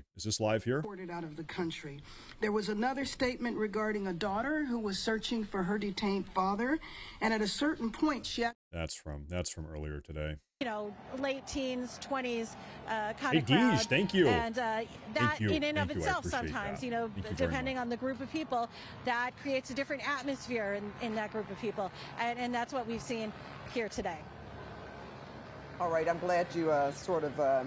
today. Is this live here? Deported out of the country. There was another statement regarding a daughter who was searching for her detained father, and at a certain point, she... That's from earlier today. You know, late teens, 20s kind hey, of crowd. Deej, thank you. And that in and of itself that. sometimes, you know, depending on the group of people, that creates a different atmosphere in that group of people. And that's what we've seen here today. All right, I'm glad you sort of,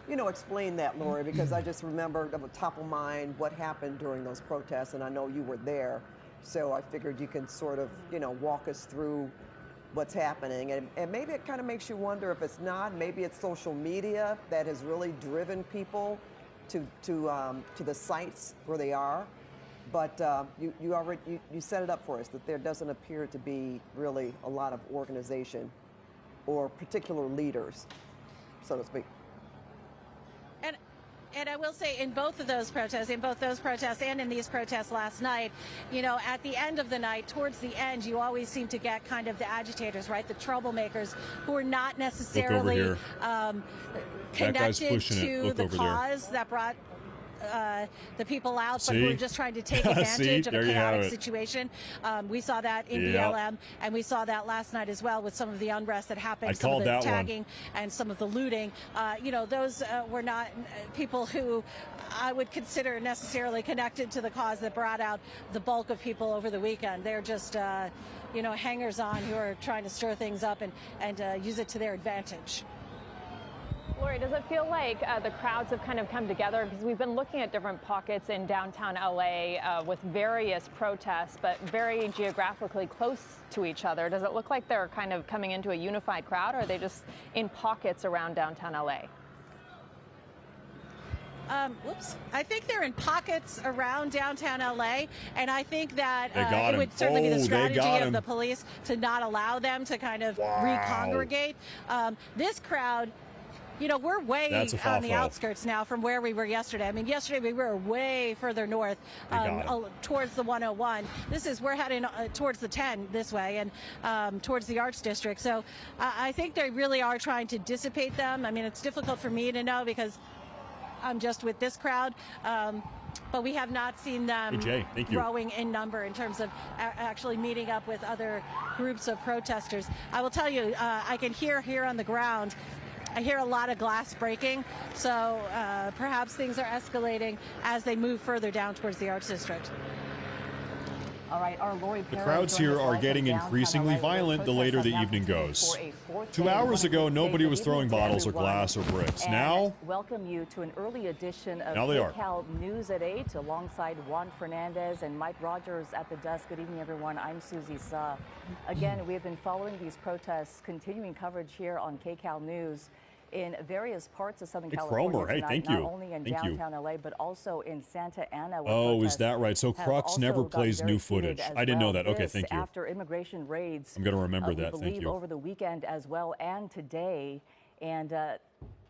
you know, explained that, Lori, because I just remembered at the top of mind what happened during those protests, and I know you were there. So I figured you can sort of, you know, walk us through what's happening, and maybe it kind of makes you wonder if it's not, maybe it's social media that has really driven people to the sites where they are. But you already set it up for us that there doesn't appear to be really a lot of organization or particular leaders, so to speak. And I will say in both those protests and in these protests last night, you know, at the end of the night, towards the end, you always seem to get kind of the agitators, right? The troublemakers who are not necessarily connected to the cause that brought the people out, but who are just trying to take advantage of a chaotic situation. We saw that in BLM, and we saw that last night as well with some of the unrest that happened, some of the tagging and some of the looting. You know, those were not people who I would consider necessarily connected to the cause that brought out the bulk of people over the weekend. They're just, you know, hangers-on who are trying to stir things up and use it to their advantage. Lori, does it feel like the crowds have kind of come together? Because we've been looking at different pockets in downtown LA with various protests, but very geographically close to each other. Does it look like they're kind of coming into a unified crowd, or are they just in pockets around downtown LA? I think they're in pockets around downtown LA, and I think that it would certainly be the strategy of the police to not allow them to kind of recongregate. This crowd, you know, we're way on the outskirts now from where we were yesterday. I mean, yesterday we were way further north towards the 101. We're heading towards the 10 this way and towards the Arts District. So I think they really are trying to dissipate them. I mean, it's difficult for me to know because I'm just with this crowd. But we have not seen them growing in number in terms of actually meeting up with other groups of protesters. I will tell you, I can hear here on the ground, I hear a lot of glass breaking, so perhaps things are escalating as they move further down towards the Arts District. All right, the crowds here are getting increasingly violent the later the evening goes. 2 hours ago, nobody was throwing bottles or glass or bricks. Now, welcome you to an early edition of KCAL News at 8 alongside Juan Fernandez and Mike Rogers at the desk. Good evening, everyone. I'm Susie Sa. Again, we have been following these protests, continuing coverage here on KCAL News in various parts of Southern California tonight, not only in downtown LA, but also in Santa Ana. Oh, is that right? So Crux never plays new footage. I didn't know that. Okay, thank you. After immigration raids, I'm going to remember that. Thank you. Over the weekend as well and today, and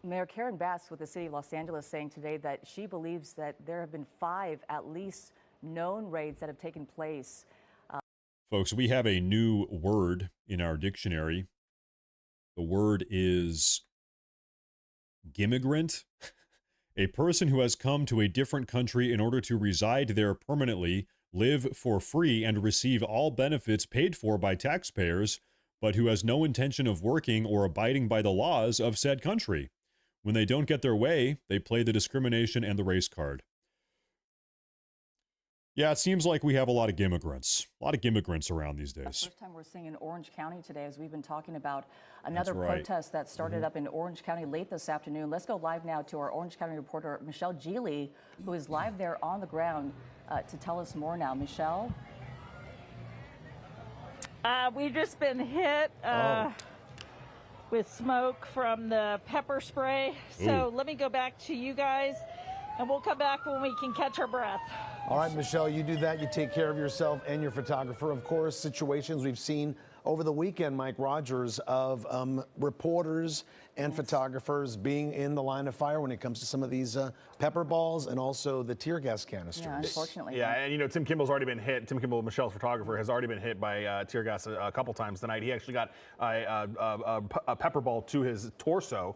Mayor Karen Bass with the city of Los Angeles saying today that she believes that there have been 5 at least known raids that have taken place. Folks, we have a new word in our dictionary. The word is gimmigrant, a person who has come to a different country in order to reside there permanently, live for free, and receive all benefits paid for by taxpayers, but who has no intention of working or abiding by the laws of said country. When they don't get their way, they play the discrimination and the race card. Yeah, it seems like we have a lot of gimmicrants. A lot of gimmicrants around these days. First time we're seeing in Orange County today, as we've been talking about another protest that started up in Orange County late this afternoon. Let's go live now to our Orange County reporter, Michelle Geely, who is live there on the ground to tell us more now. Michelle? We've just been hit with smoke from the pepper spray. So let me go back to you guys, and we'll come back when we can catch our breath. All right, Michelle, you do that. You take care of yourself and your photographer. Of course, situations we've seen over the weekend, Mike Rogers, of reporters and photographers being in the line of fire when it comes to some of these pepper balls and also the tear gas canisters. Yeah, unfortunately. Yeah, and you know, Tim Kimball's already been hit. Tim Kimball, Michelle's photographer, has already been hit by tear gas a couple times tonight. He actually got a pepper ball to his torso.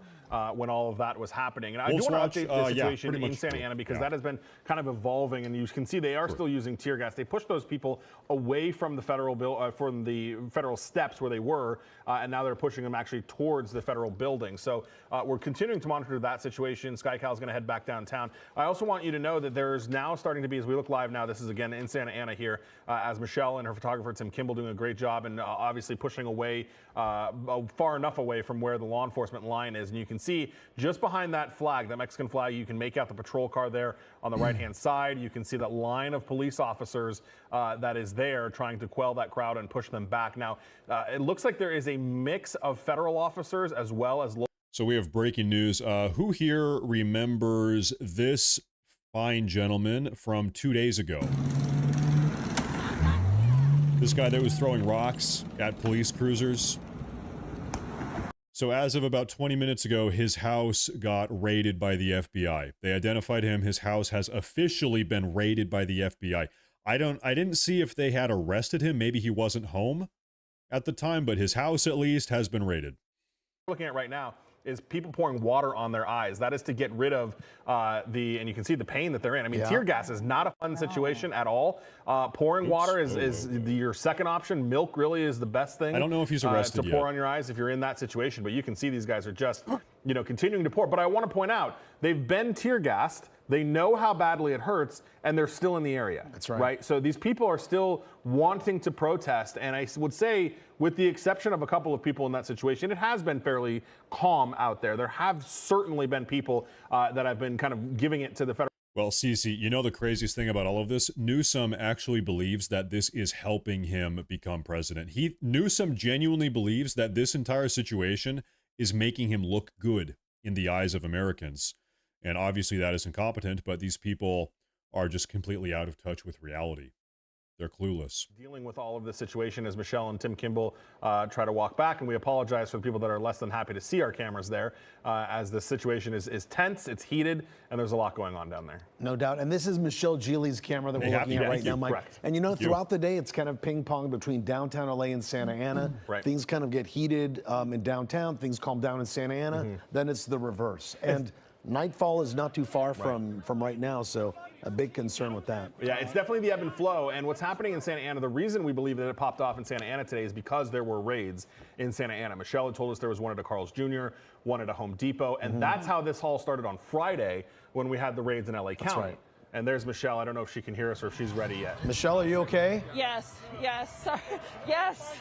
when all of that was happening. And I do want to update the situation in Santa Ana because that has been kind of evolving, and you can see they are still using tear gas. They pushed those people away from the federal steps where they were, and now they're pushing them actually towards the federal building. So we're continuing to monitor that situation. SkyCal is going to head back downtown. I also want you to know that there's now starting to be, as we look live now, this is again in Santa Ana here, as Michelle and her photographer Tim Kimball doing a great job, and obviously pushing away far enough away from where the law enforcement line is. And you can see just behind that flag, that Mexican flag, you can make out the patrol car there on the right-hand side. You can see that line of police officers that is there trying to quell that crowd and push them back. Now, it looks like there is a mix of federal officers as well as local. So we have breaking news. Who here remembers this fine gentleman from 2 days ago? This guy that was throwing rocks at police cruisers. So as of about 20 minutes ago, his house got raided by the FBI. They identified him. His house has officially been raided by the FBI. I didn't see if they had arrested him. Maybe he wasn't home at the time, but his house at least has been raided. Looking at right now is people pouring water on their eyes. That is to get rid of and you can see the pain that they're in. I mean, tear gas is not a fun situation at all. Pouring water is your second option. Milk really is the best thing. I don't know if he's arrested to pour on your eyes if you're in that situation, but you can see these guys are just, continuing to pour. But I want to point out, they've been tear gassed. They know how badly it hurts, and they're still in the area. That's right. Right? So these people are still wanting to protest, and I would say, with the exception of a couple of people in that situation, it has been fairly calm out there. There have certainly been people that have been kind of giving it to the federal. Well, Cece, you know the craziest thing about all of this? Newsom actually believes that this is helping him become president. Newsom genuinely believes that this entire situation is making him look good in the eyes of Americans. And obviously that is incompetent, but these people are just completely out of touch with reality. They're clueless. Dealing with all of this situation as Michelle and Tim Kimball try to walk back, and we apologize for the people that are less than happy to see our cameras there, as the situation is tense, it's heated, and there's a lot going on down there. No doubt. And this is Michelle Geely's camera that we're looking at right now, Mike. Correct. And throughout the day, it's kind of ping-pong between downtown LA and Santa Ana. Right. Things kind of get heated in downtown, things calm down in Santa Ana, then it's the reverse. And nightfall is not too far from right now, so a big concern with that. Yeah, it's definitely the ebb and flow. And what's happening in Santa Ana, the reason we believe that it popped off in Santa Ana today is because there were raids in Santa Ana. Michelle had told us there was one at a Carl's Jr., one at a Home Depot, and that's how this all started on Friday when we had the raids in LA County. That's right. And there's Michelle. I don't know if she can hear us or if she's ready yet. Michelle, are you okay? Yes. Sorry. Yes.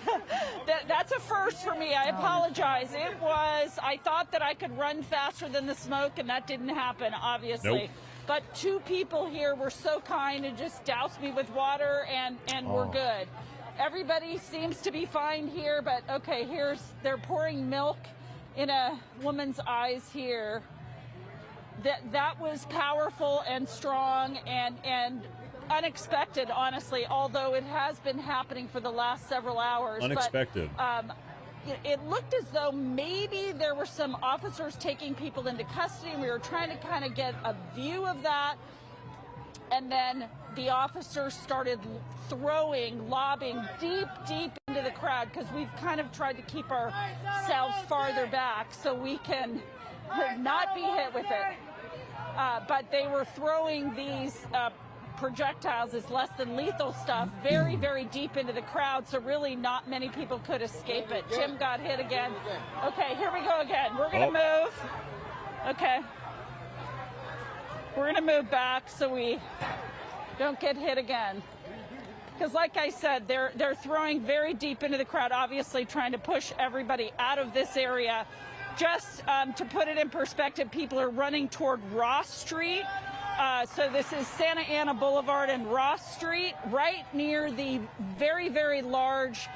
That's a first for me. I apologize. I thought that I could run faster than the smoke, and that didn't happen, obviously. Nope. But two people here were so kind and just doused me with water, and we're good. Everybody seems to be fine here, but okay, they're pouring milk in a woman's eyes here. That was powerful and strong and unexpected, honestly, although it has been happening for the last several hours. Unexpected. But, it looked as though maybe there were some officers taking people into custody. We were trying to kind of get a view of that. And then the officers started lobbing deep into the crowd, because we've kind of tried to keep ourselves farther back so we can not be hit with it. But they were throwing these projectiles, is less than lethal stuff, very, very deep into the crowd, so really not many people could escape it. Tim got hit again. Okay, here we go again. We're going to move. Okay. We're going to move back so we don't get hit again. Because like I said, they're throwing very deep into the crowd, obviously trying to push everybody out of this area. Just to put it in perspective, people are running toward Ross Street. So this is Santa Ana Boulevard and Ross Street, right near the very, very large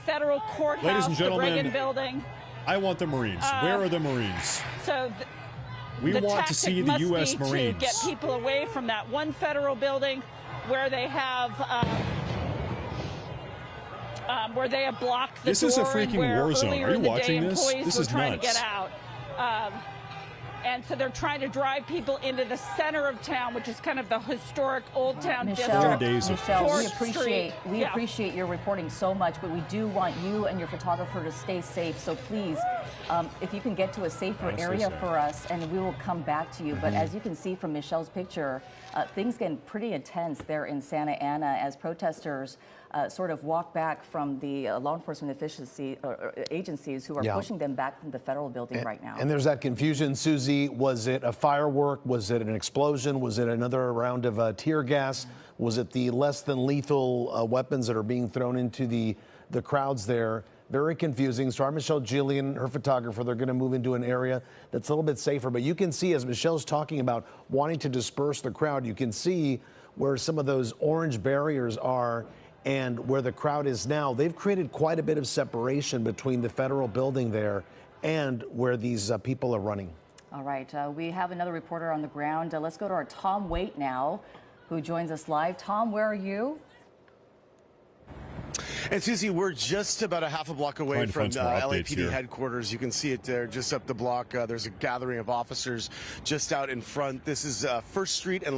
federal courthouse, Ladies and gentlemen, the Reagan Building. I want the Marines. Where are the Marines? So we want to see the U.S. Marines. To get people away from that one federal building where they have blocked the This door. is a freaking war zone. Are you watching this? This is trying nuts. to get out. And so they're trying to drive people into the center of town, which is kind of the historic Old Town Michelle, district. Michelle, we appreciate your reporting so much, but we do want you and your photographer to stay safe. So please, if you can get to a safer area for us, and we will come back to you. But as you can see from Michelle's picture, things getting pretty intense there in Santa Ana as protesters sort of walk back from the law enforcement agencies who are pushing them back from the federal building right now. And there's that confusion, Susie. Was it a firework? Was it an explosion? Was it another round of tear gas? Was it the less than lethal weapons that are being thrown into the crowds there? Very confusing. So our Michelle Gillian, her photographer, they're going to move into an area that's a little bit safer. But you can see, as Michelle's talking about wanting to disperse the crowd, you can see where some of those orange barriers are and where the crowd is now. They've created quite a bit of separation between the federal building there and where these people are running. All right. We have another reporter on the ground. Let's go to our Tom Waite now, who joins us live. Tom, where are you? And Susie, we're just about a half a block away from LAPD headquarters. You can see it there just up the block. There's a gathering of officers just out in front. This is 1st Street and